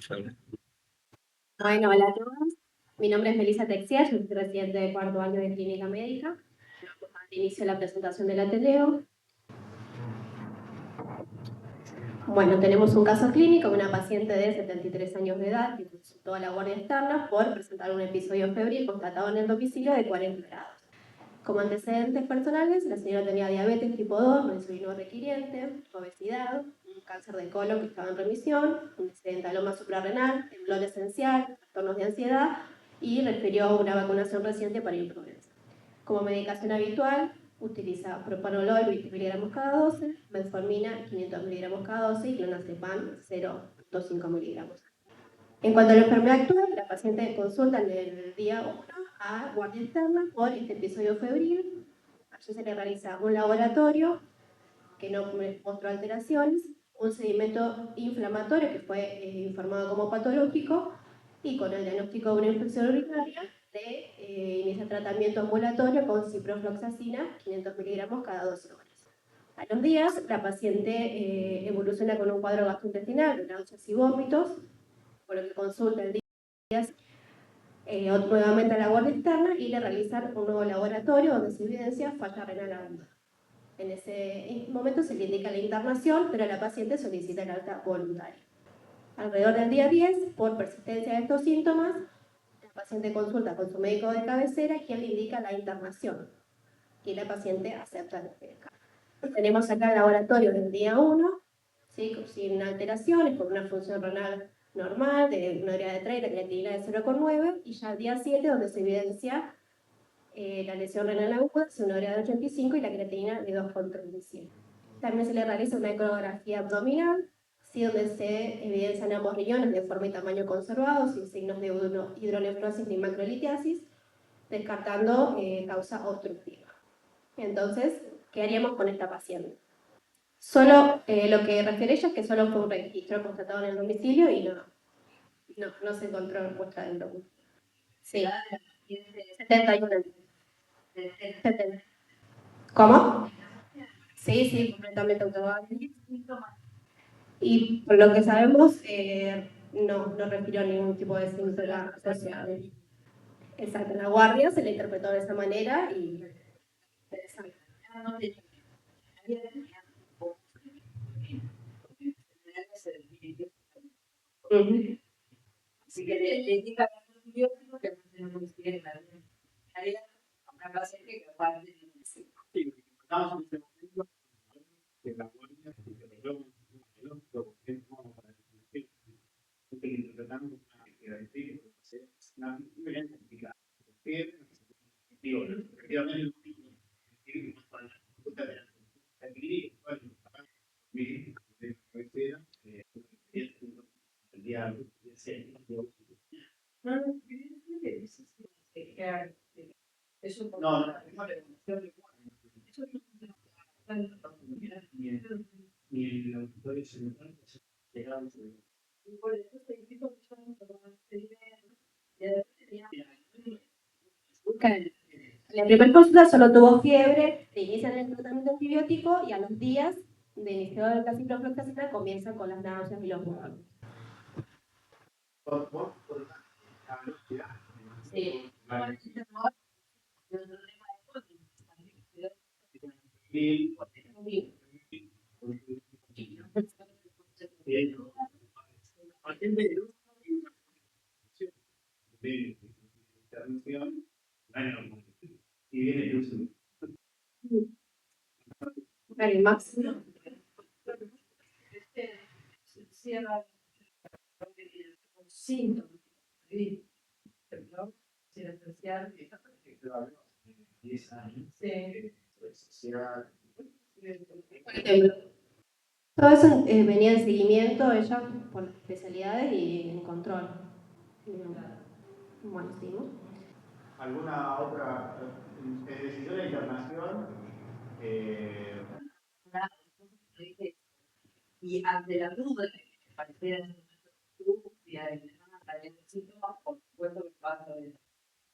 Bueno, hola a todos. Mi nombre es Melissa Texier, yo soy residente de cuarto año de Clínica Médica. Inicio la presentación del Ateneo. Bueno, tenemos un caso clínico de una paciente de 73 años de edad que consultó a la guardia externa por presentar un episodio febril constatado en el domicilio de 40 grados. Como antecedentes personales, la señora tenía diabetes tipo 2, no insulino requiriente, obesidad, un cáncer de colon que estaba en remisión, un accidentaloma suprarrenal, temblor esencial, trastornos de ansiedad y refirió una vacunación reciente para influenza. Como medicación habitual, utiliza propanolol 20 mg cada 12, metformina 500 mg cada 12 y clonazepam 0.5 mg. En cuanto a la enfermedad actual, la paciente consulta en el día 1 a guardia externa por este episodio febril. Allí se le realiza un laboratorio que no mostró alteraciones, un sedimento inflamatorio que fue informado como patológico y con el diagnóstico de una infección urinaria de inicia tratamiento ambulatorio con ciprofloxacina 500 mg cada 12 horas. A los días, la paciente evoluciona con un cuadro gastrointestinal, náuseas y vómitos, por lo que consulta el día nuevamente a la guardia externa y le realizan un nuevo laboratorio donde se evidencia falla renal aguda. En ese momento se le indica la internación, pero la paciente solicita el alta voluntaria. Alrededor del día 10, por persistencia de estos síntomas, la paciente consulta con su médico de cabecera, quien le indica la internación y la paciente acepta el cambio. Tenemos acá el laboratorio del día 1, ¿sí? Sin alteraciones, con una función renal normal, de una urea de 30, creatinina de 0,9, y ya el día 7, donde se evidencia la lesión renal aguda, es una urea de 85 y la creatinina de 2,37. También se le realiza una ecografía abdominal, ¿sí? Donde se evidencian ambos riñones de forma y tamaño conservados, sin signos de hidronefrosis ni macrolitiasis, descartando causa obstructiva. Entonces, ¿qué haríamos con esta paciente? Solo lo que refiere ella es que solo fue un registro constatado en el domicilio y no se encontró muestra del domicilio. Sí, 71. 70. ¿Cómo? Sí, completamente automático. Y por lo que sabemos, no refirió ningún tipo de síntoma asociado. Exacto, la guardia se le interpretó de esa manera y... Exacto. Así que le indica al antibiótico que no tenemos que ir en la área a una paciente que aparte de que la guardia que interpretamos una efectivamente el día eso no, ni el auditorio central llegaba a ser. Por eso te invito la primera consulta solo tuvo fiebre, se inicia el tratamiento antibiótico y a los días de inicio de la ciprofloxacina comienza con las náuseas y los vómitos. Sí. Y viene el uso. El máximo. Cierra síntomas. Sí. Especial. 10 años. Sí. Por ejemplo. Todo eso venía en seguimiento, ella por las especialidades y en control. Bueno, seguimos. ¿Alguna otra decisión de internación? Y ante la duda de que pareciera ser el síntoma, por supuesto que pasa de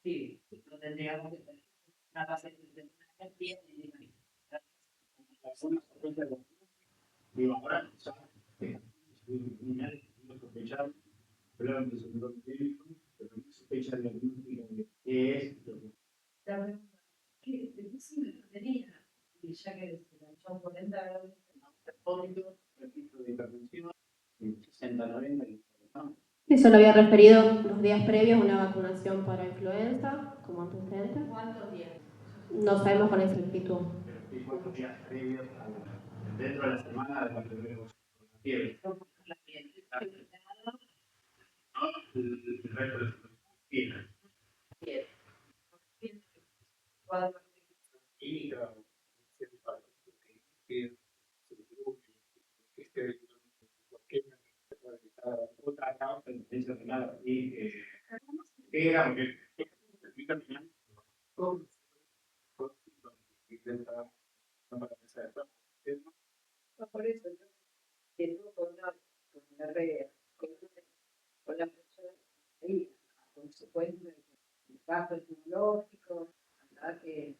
sí, no tendríamos que tener una paciente de bien y digo, ahora ya sospechado Hablamos de segundo clínico, pero no sospecha diagnóstica de qué es lo que... La pregunta, ¿qué sí tenía? Y ya que se lanzó 40 grados terapónico, registro de hipertensión, 60-90 y ¿no? Eso lo había referido los días previos, una vacunación para influenza como antecedente. ¿Cuántos días? No sabemos con exactitud. Pero ¿cuántos días previos dentro de la semana de la primera dosis con la fiebre? La piel. ¿No? El resto de la fiebre. Cuadro Química, otra causa de influencia renal y que era porque explica bien cómo intenta para empezar por eso yo tengo con la red, con la persona ahí, a consecuencia del impacto tecnológico, ¿verdad? Que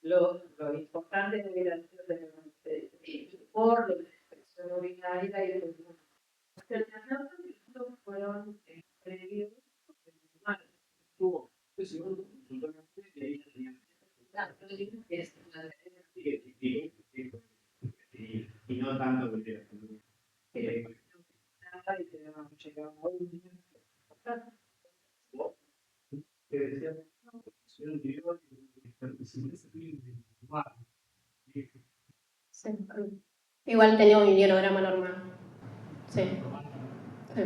lo importante era por la expresión urinaria y los alternamientos fueron previos humanos. tuvo absolutamente y ahí tenía y no tanto porque que decía Sí. Igual tenía un hierograma normal. Sí. Sí.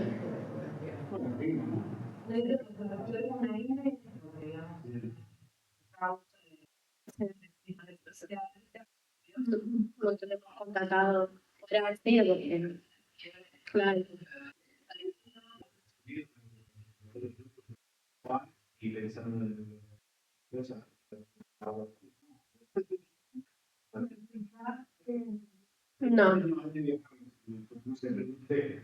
No tenemos contratado fuera del CID porque, claro, y pensando en cosas no. no se pregunté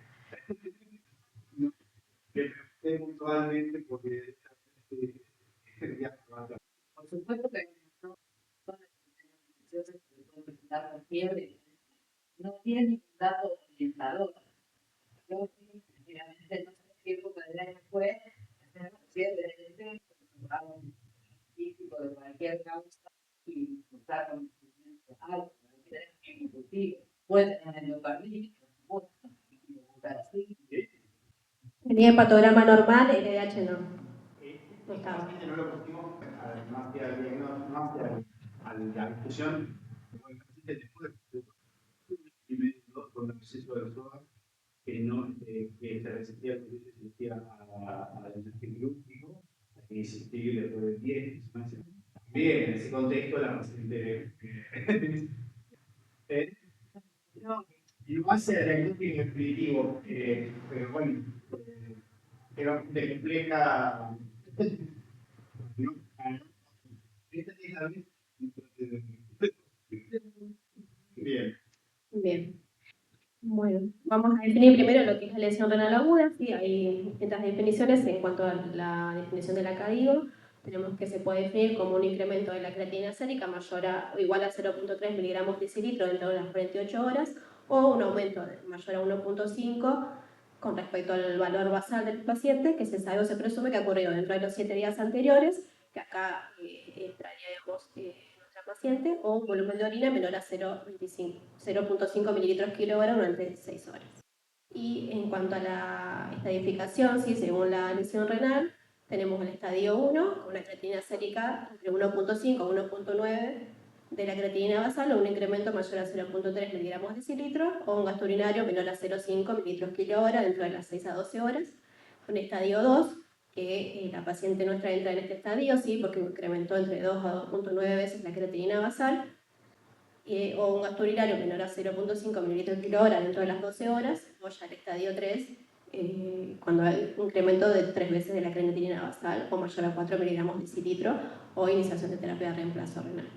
que pregunté puntualmente porque por supuesto que no son las que presentar con fiebre, no tiene ningún dato orientador. Yo, efectivamente, no sé qué época del año fue, fiebre de físico de cualquier causa y usar conocimiento alto, puede tener endocarditis, por supuesto, Tenía hepatograma normal, el LDH no. No estaba. no lo pusimos más que al diagnóstico, más que a la discusión, porque el paciente después y medio con el proceso de SOA que no que se resistía al virus, se resistía al antibiótico, y insistir después de 10 meses. Bien, en ese contexto la paciente no, y no hace diagnóstico expeditivo, pero bueno, pero te explica ¿no? Esta es la vez. Bien. Bien. Bueno, vamos a definir primero lo que es la lesión renal aguda. Sí, hay distintas definiciones en cuanto a la definición de la CADIGO. Tenemos que se puede definir como un incremento de la creatinina sérica mayor o igual a 0.3 miligramos decilitro dentro de las 48 horas o un aumento mayor a 1.5 con respecto al valor basal del paciente que se sabe o se presume que ha ocurrido dentro de los 7 días anteriores, que acá entraríamos nuestra paciente, o un volumen de orina menor a 0.5 mililitros kilogramo durante 6 horas. Y en cuanto a la estadificación, ¿sí? Según la lesión renal, tenemos el estadio 1, con una creatinina sérica entre 1.5 y 1.9 de la creatinina basal o un incremento mayor a 0.3 miligramos decilitro o un gasto urinario menor a 0.5 mililitros kilogramo dentro de las 6 a 12 horas. Un estadio 2, que la paciente nuestra entra en este estadio, sí, porque incrementó entre 2 a 2.9 veces la creatinina basal, o un gasto urinario menor a 0.5 mililitros kilogramo dentro de las 12 horas, o ya el estadio 3, cuando hay un incremento de 3 veces de la creatinina basal o mayor a 4 miligramos decilitro o iniciación de terapia de reemplazo renal.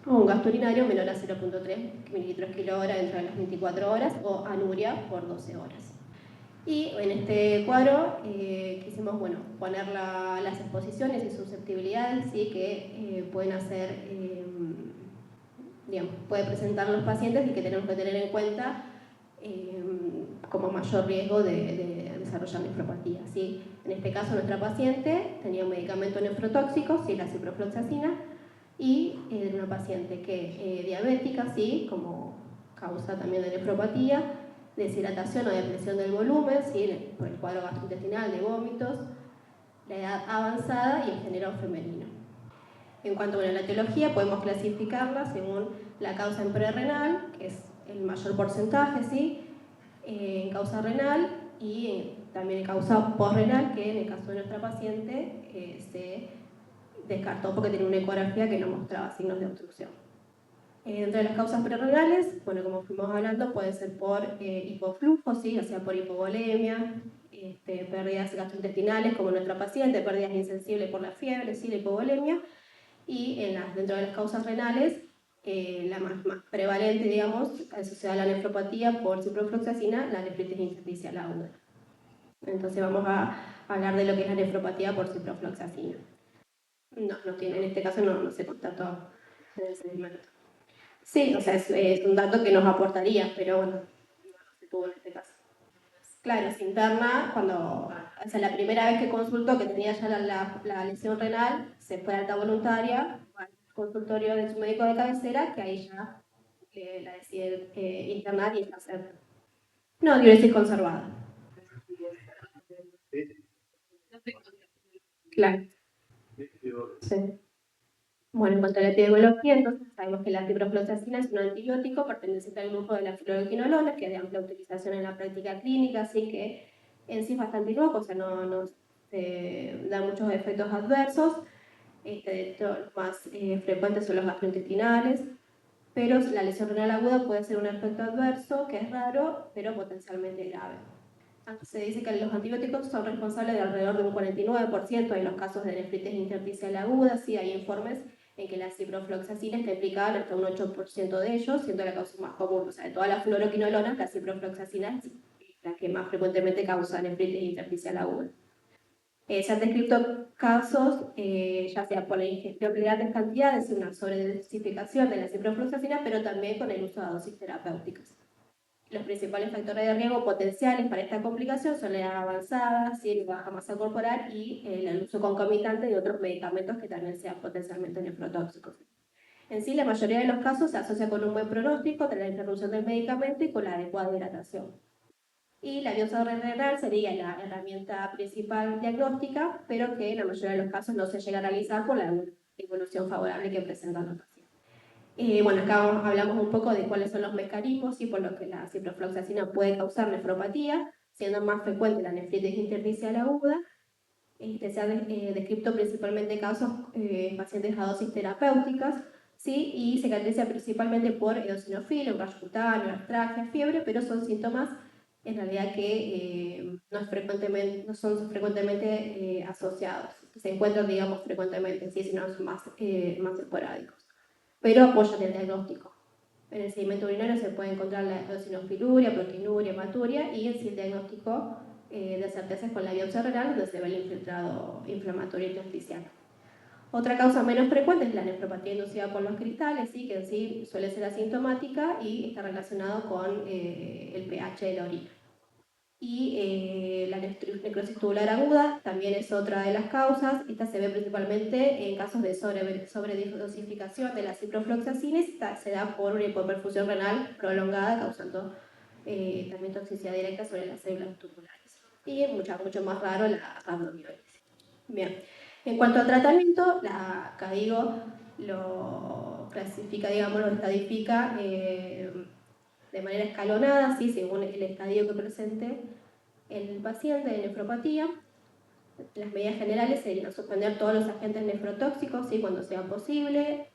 O un gasto urinario menor a 0.3 mililitros kilogramo dentro de las 24 horas o anuria por 12 horas. Y en este cuadro quisimos poner las exposiciones y susceptibilidades, ¿sí? Que pueden hacer, puede presentar los pacientes y que tenemos que tener en cuenta como mayor riesgo de desarrollar nefropatía, ¿sí? En este caso, nuestra paciente tenía un medicamento nefrotóxico, ¿sí? La ciprofloxacina, y era una paciente que diabética, ¿sí? Como causa también de nefropatía, deshidratación o depresión del volumen, ¿sí? Por el cuadro gastrointestinal, de vómitos, la edad avanzada y el género femenino. En cuanto a la etiología, podemos clasificarla según la causa en prerrenal, que es el mayor porcentaje, ¿sí? En causa renal y también en causa posrenal, que en el caso de nuestra paciente se descartó porque tenía una ecografía que no mostraba signos de obstrucción. Dentro de las causas prerrenales, bueno, como fuimos hablando, puede ser por hipoflujo, ¿sí? O sea, por hipovolemia, pérdidas gastrointestinales, como nuestra paciente, pérdidas insensibles por la fiebre, ¿sí? La hipovolemia. Y dentro de las causas renales, la más prevalente, digamos, asociada a la nefropatía por ciprofloxacina, la nefritis intersticial aguda. Entonces vamos a hablar de lo que es la nefropatía por ciprofloxacina. No tiene, en este caso no se constató en ese momento. Sí, o sea, es un dato que nos aportaría, pero bueno, no se tuvo en este caso. Claro, es interna, o sea, la primera vez que consultó que tenía ya la lesión renal, se fue a alta voluntaria al consultorio de su médico de cabecera, que ahí ya la decide internar y hacer. No, diuresis conservada. Claro. Sí. Bueno, en cuanto a la epidemiología, entonces sabemos que la ciprofloxacina es un antibiótico perteneciente al grupo de las fluoroquinolonas, que es de amplia utilización en la práctica clínica, así que en sí es bastante inocuo, o sea, no da muchos efectos adversos. De hecho, los más frecuentes son los gastrointestinales, pero la lesión renal aguda puede ser un efecto adverso, que es raro, pero potencialmente grave. Se dice que los antibióticos son responsables de alrededor de un 49% de los casos de nefritis intersticial aguda. Sí, hay informes en que la ciprofloxacina está implicada en hasta un 8% de ellos, siendo la causa más común. O sea, de todas las fluoroquinolonas, la ciprofloxacina es la que más frecuentemente causa nefritis intersticial aguda. Se han descrito casos, ya sea por la ingestión de grandes cantidades y una sobredosificación de la ciprofloxacina, pero también con el uso de dosis terapéuticas. Los principales factores de riesgo potenciales para esta complicación son la edad avanzada, baja masa corporal y el uso concomitante de otros medicamentos que también sean potencialmente nefrotóxicos. En sí, la mayoría de los casos se asocia con un buen pronóstico tras la interrupción del medicamento y con la adecuada hidratación. Y la biopsia renal sería la herramienta principal diagnóstica, pero que en la mayoría de los casos no se llega a realizar por la evolución favorable que presentan los pacientes. Bueno, acá hablamos un poco de cuáles son los mecanismos y por los que la ciprofloxacina puede causar nefropatía, siendo más frecuente la nefritis intersticial aguda. Se han descrito principalmente casos en pacientes a dosis terapéuticas, ¿sí? Y se caracteriza principalmente por eosinofilia, un rayo cutáneo, artralgia, fiebre, pero son síntomas en realidad que no son frecuentemente asociados. Se encuentran, digamos, frecuentemente, ¿sí? Sino son más esporádicos, pero apoyan el diagnóstico. En el sedimento urinario se puede encontrar la eosinofiluria, proteinuria, hematuria, y en sí el diagnóstico de certeza es con la biopsia renal, donde se ve el infiltrado inflamatorio intersticial. Otra causa menos frecuente es la nefropatía inducida por los cristales, ¿sí? Que en sí suele ser asintomática y está relacionado con el pH de la orina. Y la necrosis tubular aguda también es otra de las causas. Esta se ve principalmente en casos de sobredosificación de la ciprofloxacina y se da por una hipoperfusión renal prolongada, causando también toxicidad directa sobre las células tubulares. Y mucho más raro la rhabdomiólisis. Bien, en cuanto al tratamiento, la CADIGO lo clasifica, digamos, lo estadifica de manera escalonada, ¿sí? Según el estadio que presente el paciente de nefropatía. Las medidas generales serían suspender todos los agentes nefrotóxicos, ¿sí? Cuando sea posible,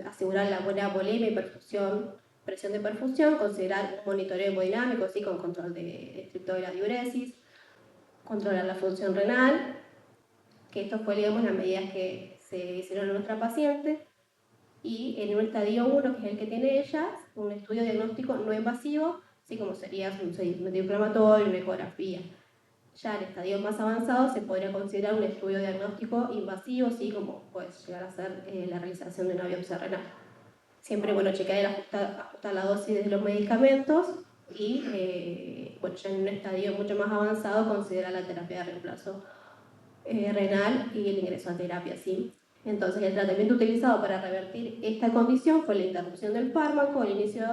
asegurar la buena volemia y presión de perfusión, considerar un monitoreo hemodinámico, ¿sí? Con control estricto de la diuresis, controlar la función renal, que esto fue, digamos, las medidas que se hicieron en nuestra paciente. Y en un estadio 1, que es el que tiene ella, un estudio diagnóstico no invasivo, así como sería un sedimento inflamatorio, una ecografía. Ya en estadios más avanzados se podría considerar un estudio diagnóstico invasivo, ¿sí? Como puede llegar a ser la realización de una biopsia renal. Siempre, bueno, chequear y ajustar la dosis de los medicamentos y bueno, ya en un estadio mucho más avanzado considera la terapia de reemplazo renal y el ingreso a terapia, ¿sí? Entonces, el tratamiento utilizado para revertir esta condición fue la interrupción del fármaco, el inicio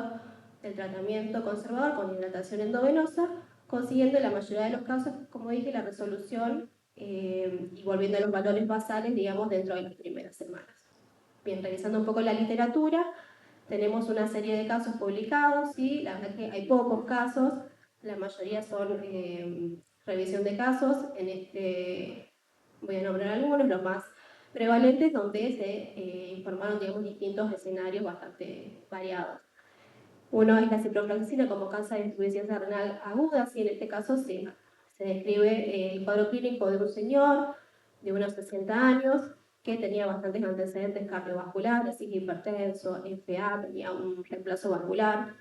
del tratamiento conservador con hidratación endovenosa, consiguiendo en la mayoría de los casos, como dije, la resolución y volviendo a los valores basales, digamos, dentro de las primeras semanas. Bien, revisando un poco la literatura, tenemos una serie de casos publicados, ¿sí? La verdad que hay pocos casos, la mayoría son revisión de casos. En este voy a nombrar algunos, los más prevalentes, donde se informaron, digamos, distintos escenarios bastante variados. Uno es la ciprofloxacina como causa de insuficiencia renal aguda, si en este caso se describe el cuadro clínico de un señor de unos 60 años que tenía bastantes antecedentes cardiovasculares, hipertenso, FA, tenía un reemplazo valvular,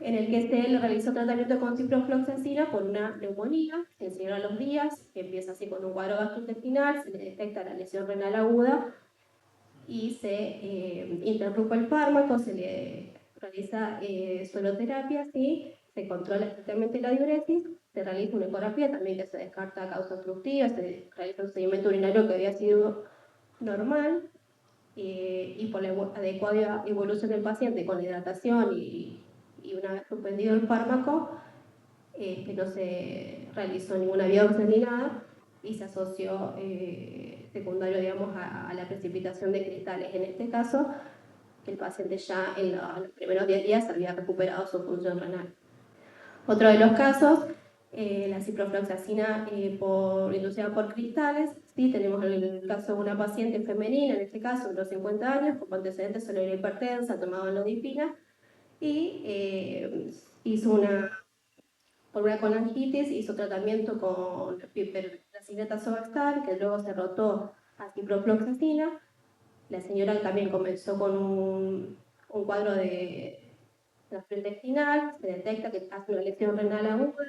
en el que se le realizó tratamiento con ciprofloxacina por una neumonía, se enseñó a los días, que empieza así con un cuadro gastrointestinal, se le detecta la lesión renal aguda y se interrumpe el fármaco, se le realiza sueroterapia, ¿sí? Se controla estrictamente la diuresis, se realiza una ecografía también que se descarta causa obstructiva, se realiza un seguimiento urinario que había sido normal, y por la adecuada evolución del paciente con la hidratación y una vez suspendido el fármaco, que no se realizó ninguna biopsia ni nada, y se asoció secundario, digamos, a la precipitación de cristales. En este caso, el paciente ya en los primeros 10 días había recuperado su función renal. Otro de los casos, la ciprofloxacina inducida por cristales. Sí, tenemos el caso de una paciente femenina, en este caso, de los 50 años, con antecedentes de la hipertensa, tomaba nodipina y hizo por una colangitis, hizo tratamiento con piperacilina Sovaxtal, que luego se rotó a ciprofloxacina. La señora también comenzó con un cuadro de gastrointestinal, se detecta que hace una lesión renal aguda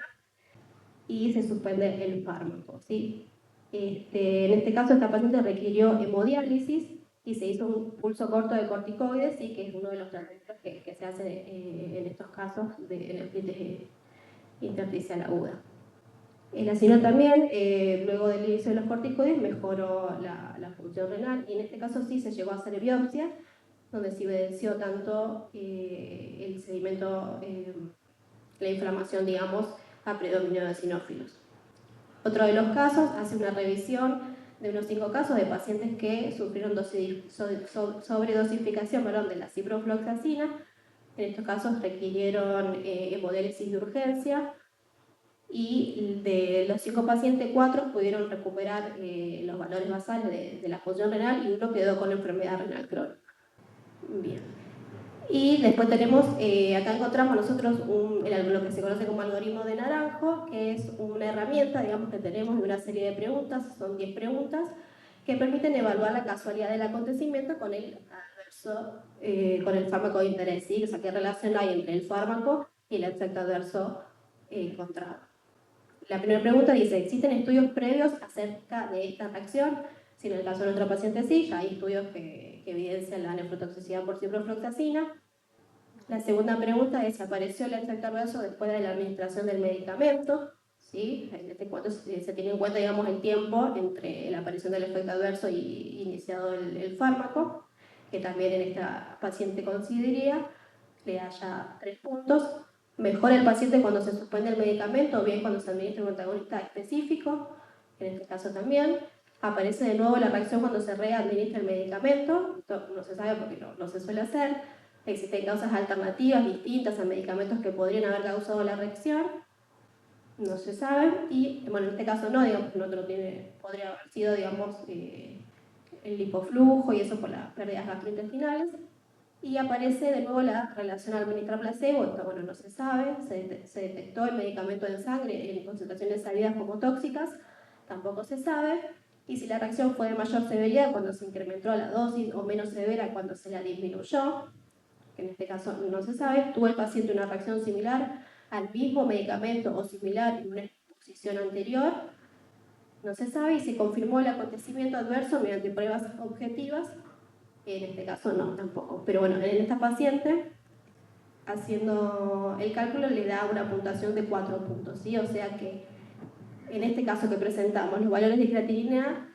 y se suspende el fármaco, ¿sí? En este caso, esta paciente requirió hemodiálisis y se hizo un pulso corto de corticoides, ¿sí? Que es uno de los tratamientos que se hace en estos casos de nefritis intersticial aguda. La señora también, luego del inicio de los corticoides, mejoró la función renal y en este caso sí se llegó a hacer biopsia, donde se evidenció tanto el sedimento, la inflamación, digamos, a predominio de eosinófilos. Otro de los casos hace una revisión de unos 5 casos de pacientes que sufrieron sobredosificación de la ciprofloxacina. En estos casos requirieron hemodiálisis de urgencia y de los 5 pacientes, 4 pudieron recuperar los valores basales de la función renal y uno quedó con enfermedad renal crónica. Bien. Y después tenemos, acá encontramos nosotros lo que se conoce como algoritmo de Naranjo, que es una herramienta, digamos, que tenemos de una serie de preguntas, son 10 preguntas, que permiten evaluar la casualidad del acontecimiento con el adverso, con el fármaco de interés, ¿sí? O sea, qué relación hay entre el fármaco y el efecto adverso encontrado. La primera pregunta dice, ¿existen estudios previos acerca de esta reacción? Si en el caso de nuestro paciente sí, ya hay estudios que evidencian la nefrotoxicidad por ciprofloxacina. La segunda pregunta es si apareció el efecto adverso después de la administración del medicamento. ¿Sí? En este caso se tiene en cuenta, digamos, el tiempo entre la aparición del efecto adverso y iniciado el fármaco, que también en esta paciente consideraría, le haya 3 puntos. Mejora el paciente cuando se suspende el medicamento o bien cuando se administra un antagonista específico, en este caso también. Aparece de nuevo la reacción cuando se readministra el medicamento, esto no se sabe porque no se suele hacer. Existen causas alternativas distintas a medicamentos que podrían haber causado la reacción, no se sabe. Y bueno, en este caso no, digamos, no podría haber sido, digamos, el lipoflujo y eso por las pérdidas gastrointestinales. Y aparece de nuevo la relación administrar placebo, esto bueno, no se sabe, se detectó el medicamento en sangre en concentraciones salidas como tóxicas, tampoco se sabe, y si la reacción fue de mayor severidad cuando se incrementó la dosis o menos severa cuando se la disminuyó, que en este caso no se sabe, tuvo el paciente una reacción similar al mismo medicamento o similar en una exposición anterior, no se sabe, y se confirmó el acontecimiento adverso mediante pruebas objetivas. En este caso no, tampoco. Pero bueno, en esta paciente haciendo el cálculo le da una puntuación de 4 puntos, ¿sí? O sea que en este caso que presentamos, los valores de creatinina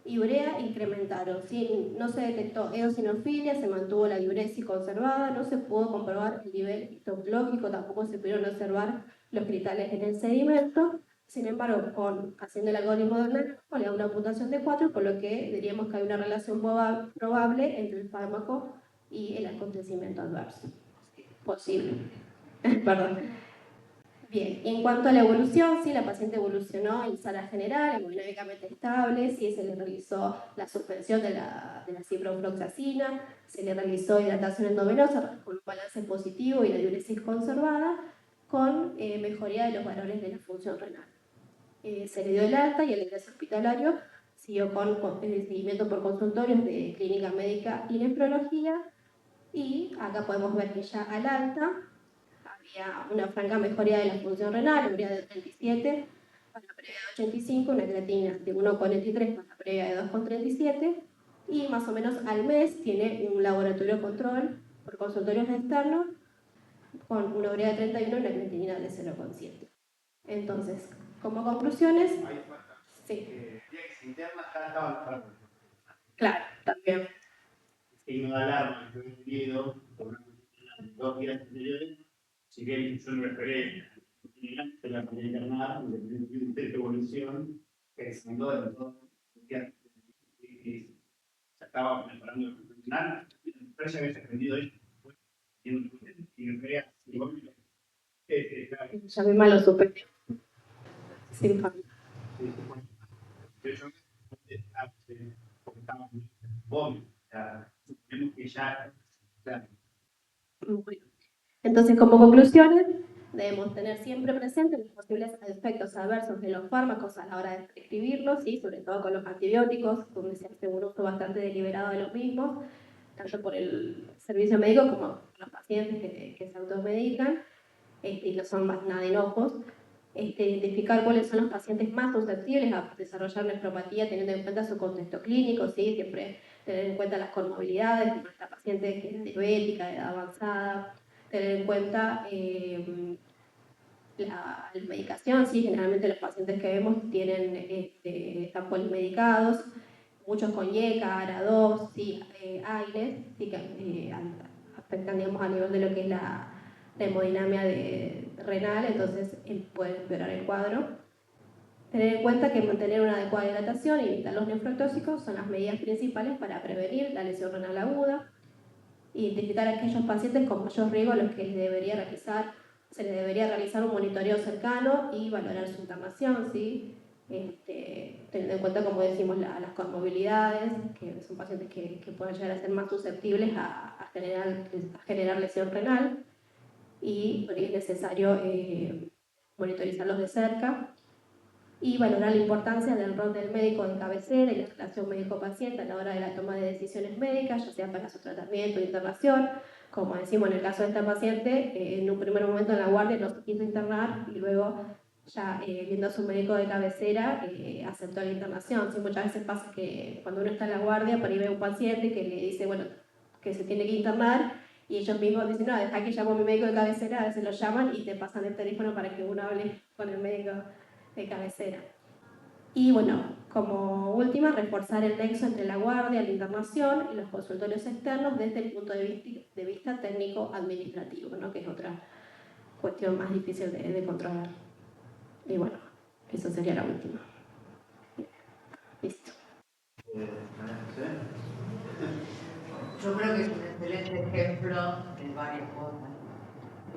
y urea incrementaron, ¿sí? No se detectó eosinofilia, se mantuvo la diuresis conservada, no se pudo comprobar el nivel histológico, tampoco se pudieron observar los cristales en el sedimento. Sin embargo, haciendo el algoritmo de Merkel, le da una puntuación de 4, por lo que diríamos que hay una relación probable entre el fármaco y el acontecimiento adverso. Posible. Perdón. Bien, y en cuanto a la evolución, sí, la paciente evolucionó en sala general, hemodinámicamente estable, sí, se le realizó la suspensión de la ciprofloxacina, se le realizó hidratación endovenosa con un balance positivo y la diuresis conservada, con mejoría de los valores de la función renal. Se le dio el alta y el ingreso hospitalario siguió con el seguimiento por consultorios de clínica médica y nefrología, y acá podemos ver que ya al alta había una franca mejoría de la función renal, urea de 37, para previa de 85, una creatinina de 1,43 para previa de 2,37, y más o menos al mes tiene un laboratorio control por consultorios externos con una urea de 31 y una creatinina de 0,7. Entonces, como conclusiones, Ahí falta. sí, Días internas ya estaban para claro, también. signo de alarma que he tenido por una cuestión de 2 días anteriores, si bien yo no lo esperé, se la podía internar, independientemente de la evolución, pensando en todos los días que se estaba mejorando el profesional, pero ya había aprendido esto, y en realidad, igual Ya mi malo supe. Sin falta. de hecho, porque estamos muy obvio, o sea, suponemos que ya, claro. Bueno. Entonces, como conclusiones, debemos tener siempre presentes los posibles efectos adversos de los fármacos a la hora de prescribirlos, ¿sí? Sobre todo con los antibióticos, donde se hace un uso bastante deliberado de los mismos, tanto por el servicio médico como por los pacientes que se automedican, y no son más nada inocos. Identificar cuáles son los pacientes más susceptibles a desarrollar nefropatía teniendo en cuenta su contexto clínico, ¿sí? Siempre tener en cuenta las comorbilidades, como esta paciente que es diabética, de edad avanzada, tener en cuenta la medicación, ¿sí? Generalmente los pacientes que vemos están polimedicados, muchos con IECA, ARA2, ¿sí? AINES, ¿sí? Que afectan, digamos, a nivel de lo que es la hemodinamia renal, entonces puede empeorar el cuadro. Tener en cuenta que mantener una adecuada hidratación y evitar los nefrotóxicos son las medidas principales para prevenir la lesión renal aguda. Identificar a aquellos pacientes con mayor riesgo a los que se les debería realizar un monitoreo cercano y valorar su internación, ¿sí? Teniendo en cuenta, como decimos, las comorbilidades, que son pacientes que pueden llegar a ser más susceptibles a generar lesión renal, y es necesario monitorizarlos de cerca y valorar la importancia del rol del médico de cabecera y la relación médico-paciente a la hora de la toma de decisiones médicas, ya sea para su tratamiento o internación. Como decimos en el caso de esta paciente, en un primer momento en la guardia no se quiso internar y luego, ya viendo a su médico de cabecera, aceptó la internación. Sí, muchas veces pasa que cuando uno está en la guardia, por ahí ve a un paciente que le dice, bueno, que se tiene que internar, y ellos mismos dicen, no, deja que llamo a mi médico de cabecera, a veces lo llaman y te pasan el teléfono para que uno hable con el médico de cabecera. Y bueno, como última, reforzar el nexo entre la guardia, la internación y los consultorios externos desde el punto de vista técnico-administrativo, ¿no? Que es otra cuestión más difícil de controlar. Y bueno, eso sería la última. Listo. Yo creo que es un excelente ejemplo de varias cosas.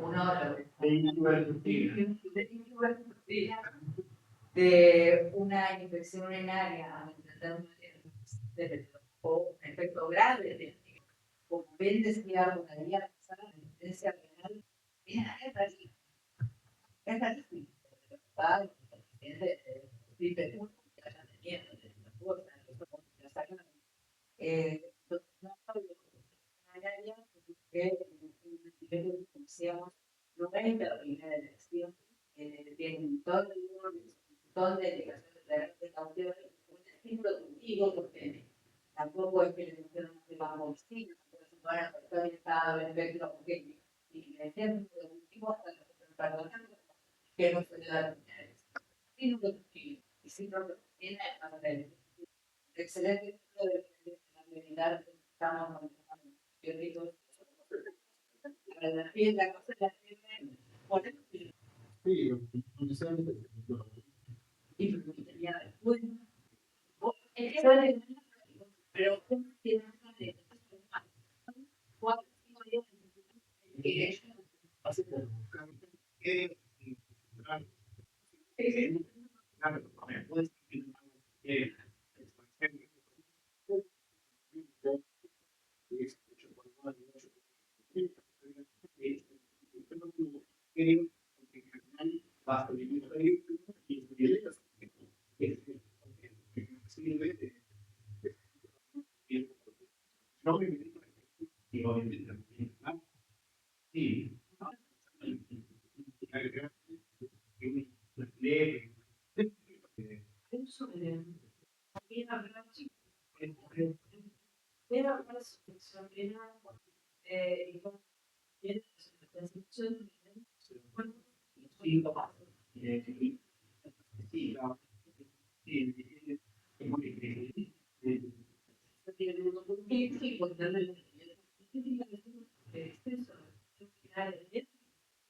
Uno, lo de una infección urinaria, o un efecto grave, como bien decía una día pasada, la influencia renal, es rarísimo. Es rarísimo. Los pacientes de que hayan tenido, las cosas, las sacan. No solo área que el decíamos no es la primera elección, tienen todo el montón de delegaciones de caución, un estilo productivo, porque tampoco es que le funcionan de bajo vecinos, porque se van a estar estado el espectro, porque y el ejemplo de último que no suele dar y no lo tiene. Y si no lo tiene, excelente ejemplo de la habilidad que estamos manejando. Yo digo, la energía, la cosa la tiene por el Sí, necesariamente. y tenía después. Pero tiene una de 4 o 5 días que ellos Así que buscar que era una sobrina y con la situación bueno, y lo paso. Y pues darle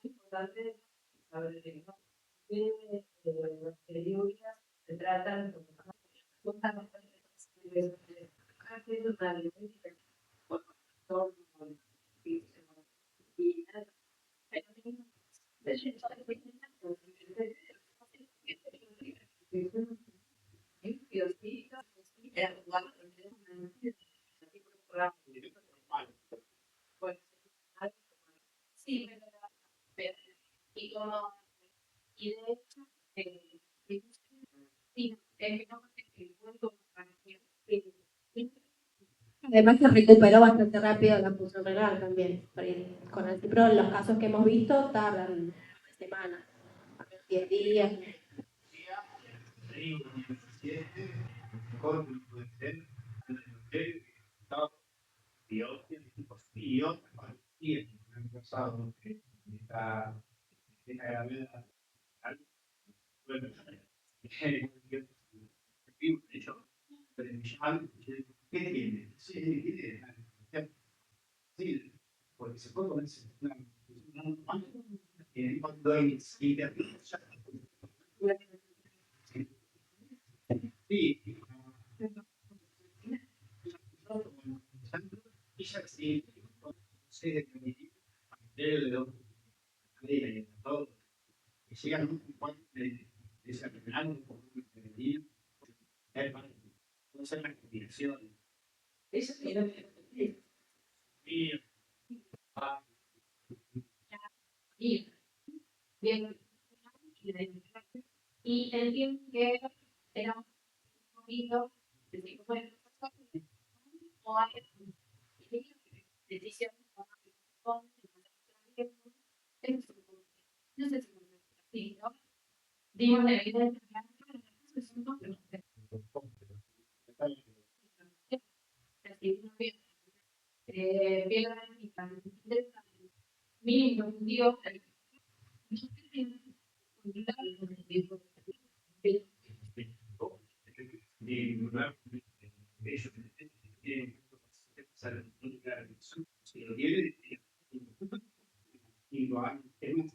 importante saber que las teorías se tratan sí, pero y como y de hecho sí, es que no el cuento Además se recuperó bastante rápido la función renal también. Porque con el cipro, los casos que hemos visto tardan una semana, 10 días. Sí, porque se puede poner cuando hay sí, sí, todo, y llegan a un punto de desarrollar entonces la combinación. Esa era y bien y entiendo que era un poquito decir bueno no hay decisión no sé si no digo la vida mínimo Dios si lo tiene, y lo hay, eh,